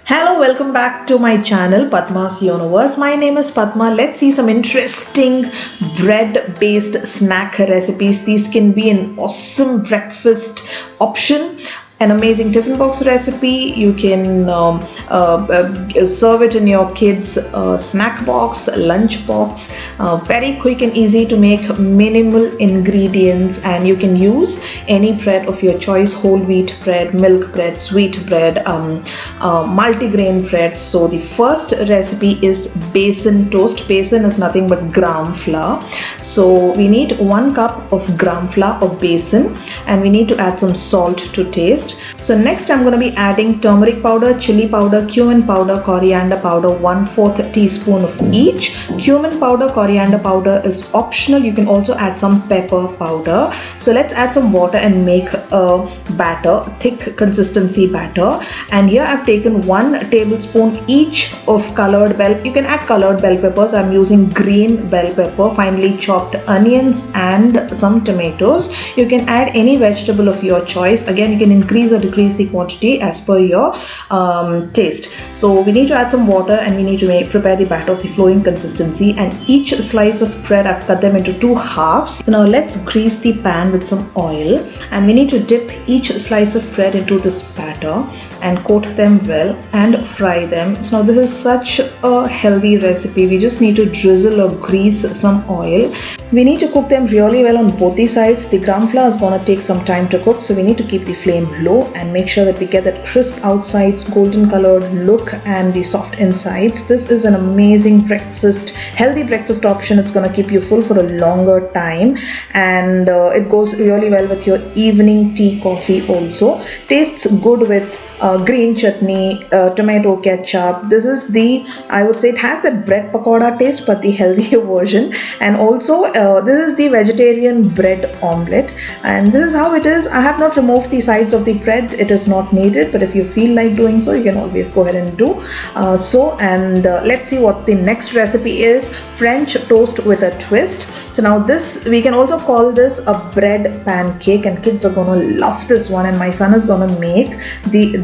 Hello, welcome back to my channel Padma's Universe. My name is Padma. Let's see some interesting bread based snack recipes. These can be an awesome breakfast option. An amazing tiffin box recipe. You can serve it in your kids' snack box, lunch box. Very quick and easy to make, minimal ingredients, and you can use any bread of your choice: whole wheat bread, milk bread, sweet bread, multigrain bread. So the first recipe is besan toast. Besan is nothing but gram flour. So we need 1 cup of gram flour or besan, and we need to add some salt to taste. So next I'm going to be adding turmeric powder, chili powder, cumin powder, coriander powder, 1/4 teaspoon of each. Cumin powder, coriander powder is optional. You can also add some pepper powder. So let's add some water and make a batter, thick consistency batter. And here I've taken 1 tablespoon each of colored bell. You can add colored bell peppers. I'm using green bell pepper, finely chopped onions, and some tomatoes. You can add any vegetable of your choice. Again, you can increase or decrease the quantity as per your taste. So we need to add some water, and we need to prepare the batter of the flowing consistency. And each slice of bread, I've cut them into 2 halves. So now let's grease the pan with some oil, and we need to dip each slice of bread into this batter and coat them well and fry them. So now this is such a healthy recipe. We just need to drizzle or grease some oil. We need to cook them really well on both the sides. The gram flour is going to take some time to cook, so we need to keep the flame low and make sure that we get that crisp outsides, golden colored look, and the soft insides. This is an amazing breakfast, healthy breakfast option. It's going to keep you full for a longer time, and it goes really well with your evening tea, coffee also. Tastes good with green chutney, tomato ketchup. This is I would say it has that bread pakoda taste, but the healthier version. And also this is the vegetarian bread omelette, and this is how it is. I have not removed the sides of the bread. It is not needed, but if you feel like doing so, you can always go ahead and do so. And let's see what the next recipe is: French toast with a twist. So now this, we can also call this a bread pancake, and kids are gonna love this one, and my son is gonna make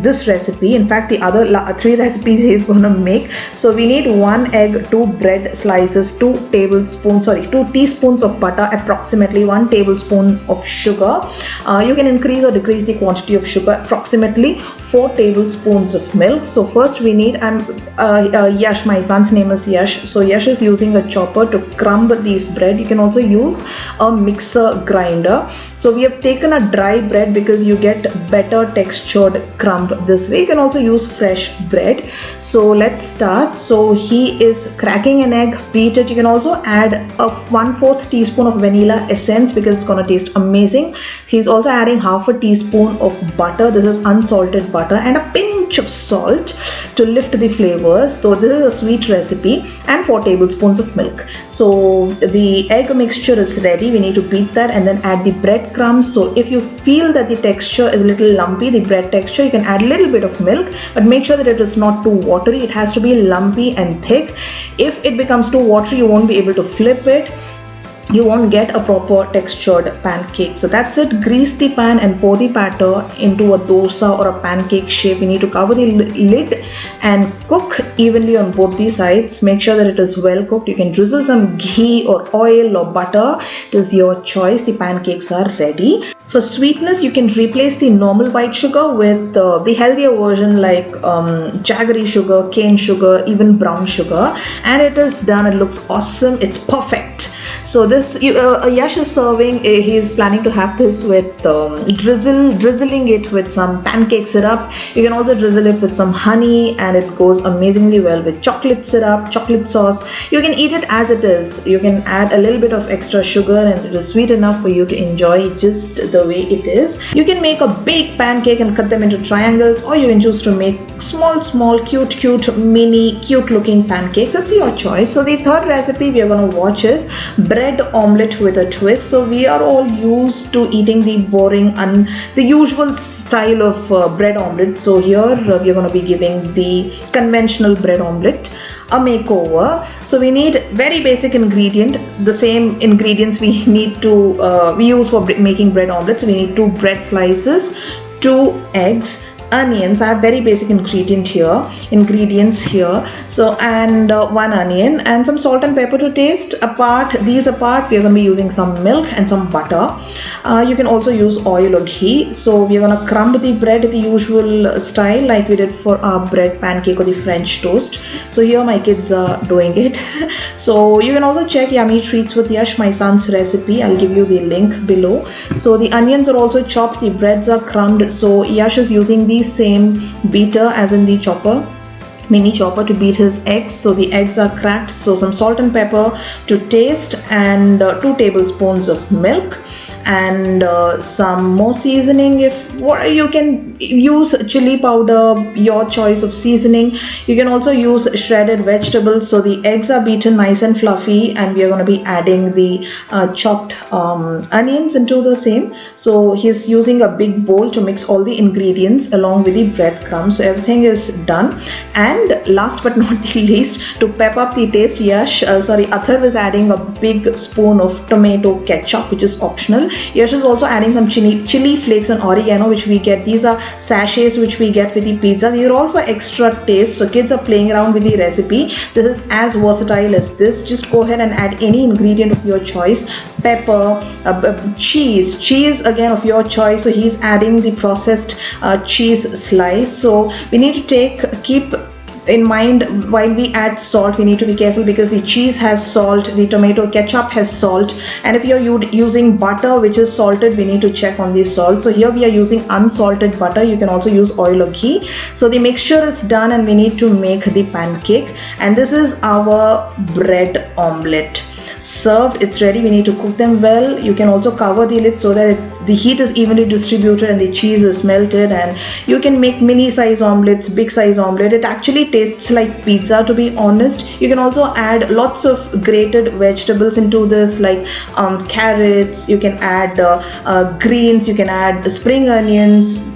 this recipe. In fact, the other 3 recipes he's gonna make. So we need 1 egg, 2 bread slices, 2 teaspoons of butter, approximately 1 tablespoon of sugar. You can increase or decrease the quantity of sugar. Approximately 4 tablespoons of milk. So first we need, Yash, my son's name is Yash. So Yash is using a chopper to crumb these bread. You can also use a mixer grinder. So we have taken a dry bread because you get better textured crumb this way. You can also use fresh bread. So let's start. So he is cracking an egg, beat it. You can also add a 1/4 teaspoon of vanilla essence because it's going to taste amazing. He's also adding 1/2 teaspoon of butter. This is unsalted butter, and a pinch of salt to lift the flavors. So this is a sweet recipe, and 4 tablespoons of milk. So the egg mixture is ready. We need to beat that and then add the breadcrumbs. So if you feel that the texture is a little lumpy, the bread texture, you can add a little bit of milk, but make sure that it is not too watery. It has to be lumpy and thick. If it becomes too watery, you won't be able to flip it. You won't get a proper textured pancake. So that's it. Grease the pan and pour the batter into a dosa or a pancake shape. You need to cover the lid and cook evenly on both the sides. Make sure that it is well cooked. You can drizzle some ghee or oil or butter. It is your choice. The pancakes are ready. For sweetness, you can replace the normal white sugar with the healthier version like jaggery sugar, cane sugar, even brown sugar, and it is done. It looks awesome. It's perfect. So this Yash is serving. He is planning to have this with drizzling it with some pancake syrup. You can also drizzle it with some honey, and it goes amazingly well with chocolate syrup, chocolate sauce. You can eat it as it is. You can add a little bit of extra sugar, and it is sweet enough for you to enjoy just the way it is. You can make a baked pancake and cut them into triangles, or you can choose to make small, cute, mini, cute looking pancakes. It's your choice. So the third recipe we are going to watch is bread omelette with a twist. So we are all used to eating the boring and the usual style of bread omelette. So here we are going to be giving the conventional bread omelette a makeover. So we need very basic ingredient, the same ingredients we need to we use for making bread omelettes. We need 2 bread slices, 2 eggs, onions. I have very basic ingredients here. So, and 1 onion and some salt and pepper to taste. These apart, we are going to be using some milk and some butter. You can also use oil or ghee. So we are going to crumb the bread the usual style like we did for our bread pancake or the French toast. So here my kids are doing it. So you can also check Yummy Treats with Yash, my son's recipe. I'll give you the link below. So the onions are also chopped, the breads are crumbed. So Yash is using the same beater as in the mini chopper to beat his eggs. So the eggs are cracked. So some salt and pepper to taste, and 2 tablespoons of milk, and some more seasoning. You can use chili powder, your choice of seasoning. You can also use shredded vegetables. So the eggs are beaten nice and fluffy, and we are going to be adding the chopped onions into the same. So he's using a big bowl to mix all the ingredients along with the breadcrumbs. So everything is done. And last but not the least, to pep up the taste, Athar is adding a big spoon of tomato ketchup, which is optional. Yash is also adding some chili flakes and oregano, which we get. These are sachets which we get with the pizza. These are all for extra taste. So kids are playing around with the recipe. This is as versatile as this. Just go ahead and add any ingredient of your choice. Pepper, cheese again of your choice. So he's adding the processed cheese slice. So we need to keep in mind while we add salt, we need to be careful because the cheese has salt, the tomato ketchup has salt, and if you're using butter which is salted, we need to check on the salt. So here we are using unsalted butter. You can also use oil or ghee. So the mixture is done and we need to make the pancake, and this is our bread omelette. Served, it's ready. We need to cook them well. You can also cover the lid so that the heat is evenly distributed and the cheese is melted, and you can make mini size omelets, big size omelet. It actually tastes like pizza, to be honest. You can also add lots of grated vegetables into this, like carrots. You can add greens, you can add spring onions,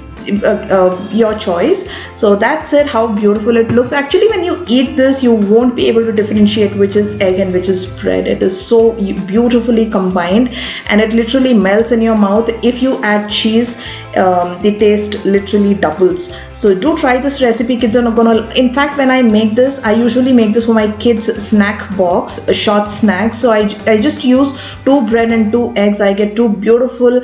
your choice. So that's it, how beautiful it looks. Actually, when you eat this, you won't be able to differentiate which is egg and which is bread. It is so beautifully combined, and it literally melts in your mouth. If you add cheese, the taste literally doubles. So do try this recipe. Kids are not gonna, in fact, when I make this, I usually make this for my kids snack box, a short snack. So I just use 2 bread and 2 eggs. I get 2 beautiful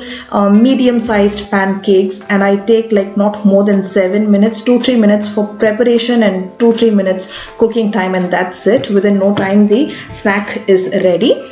medium sized pancakes, and I take like not more than 7 minutes, 2-3 minutes for preparation and 2-3 minutes cooking time, and that's it. Within no time the snack is ready.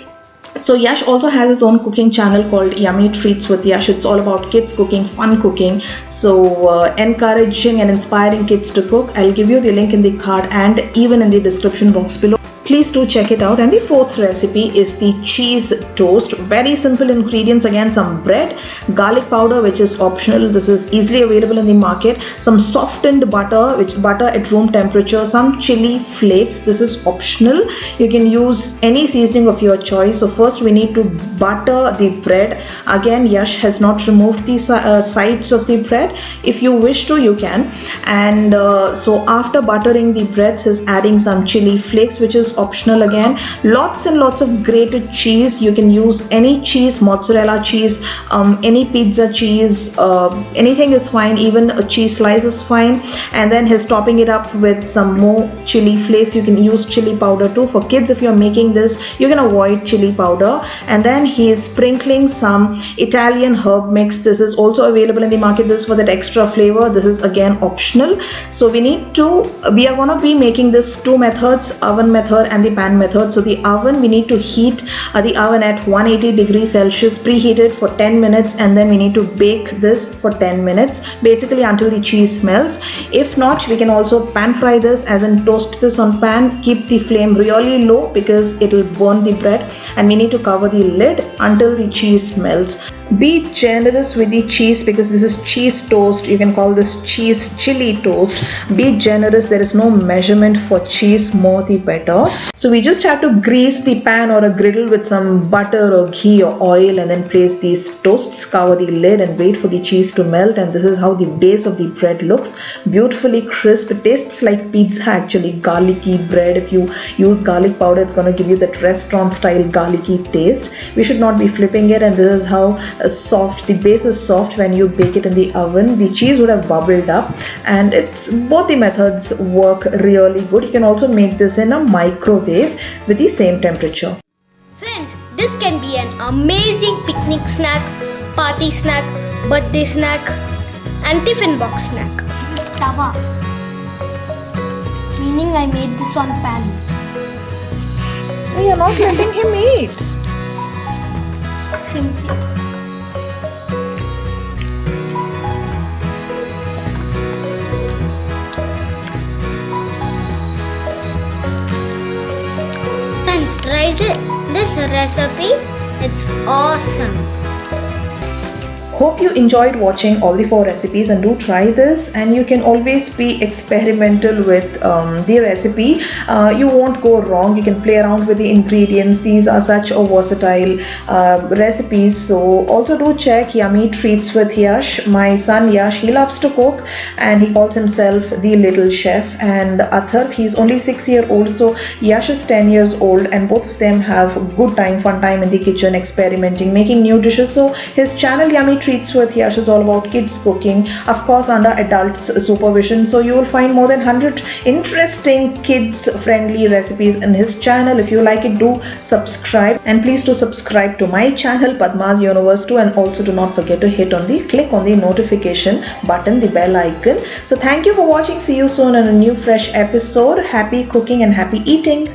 So Yash also has his own cooking channel called Yummy Treats with Yash. It's all about kids cooking, fun cooking. So encouraging and inspiring kids to cook. I'll give you the link in the card and even in the description box below. Please do check it out. And the 4th recipe is the cheese toast. Very simple ingredients. Again, some bread, garlic powder, which is optional. This is easily available in the market. Some softened butter, which butter at room temperature. Some chili flakes. This is optional. You can use any seasoning of your choice. So first we need to butter the bread. Again, Yash has not removed the sides of the bread. If you wish to, you can. And so after buttering the breads, he's adding some chili flakes, which is optional again. Lots and lots of grated cheese. You can use any cheese, mozzarella cheese, any pizza cheese, anything is fine. Even a cheese slice is fine. And then he's topping it up with some more chili flakes. You can use chili powder too. For kids, if you're making this, you can avoid chili powder. And then he is sprinkling some Italian herb mix. This is also available in the market. This is for that extra flavor. This is again optional. So we are going to be making this 2 methods, oven method and the pan method. So the oven, we need to heat the oven at 180 degrees Celsius, preheated for 10 minutes, and then we need to bake this for 10 minutes, basically until the cheese melts. If not, we can also pan fry this, as in toast this on pan. Keep the flame really low because it will burn the bread, and we need to cover the lid until the cheese melts. Be generous with the cheese because this is cheese toast. You can call this cheese chili toast. Be generous. There is no measurement for cheese, more the better. So we just have to grease the pan or a griddle with some butter or ghee or oil, and then place these toasts, cover the lid and wait for the cheese to melt. And this is how the base of the bread looks, beautifully crisp. It tastes like pizza actually, garlicky bread. If you use garlic powder, it's going to give you that restaurant style garlicky taste. We should not be flipping it, and this is how soft the base is, soft when you bake it in the oven. The cheese would have bubbled up, and it's both the methods work really good. You can also make this in a microwave with the same temperature. Friends, this can be an amazing picnic snack, party snack, birthday snack and tiffin box snack. This is tawa, meaning I made this on pan. You're not letting him eat. Simply. Friends, try this recipe. It's awesome. Hope you enjoyed watching all the 4 recipes, and do try this. And you can always be experimental with the recipe. You won't go wrong. You can play around with the ingredients. These are such a versatile recipes. So also do check Yummy Treats with Yash. My son Yash, he loves to cook and he calls himself the little chef. And Atharv, he's only 6-year-old. So Yash is 10 years old, and both of them have good time, fun time in the kitchen, experimenting, making new dishes. So his channel Yummy Treats with Yash is all about kids cooking, of course under adults supervision. So you will find more than 100 interesting kids friendly recipes in his channel. If you like it, do subscribe, and please do subscribe to my channel Padma's Universe too, and also do not forget to click on the notification button, the bell icon. So thank you for watching. See you soon in a new fresh episode. Happy cooking and happy eating.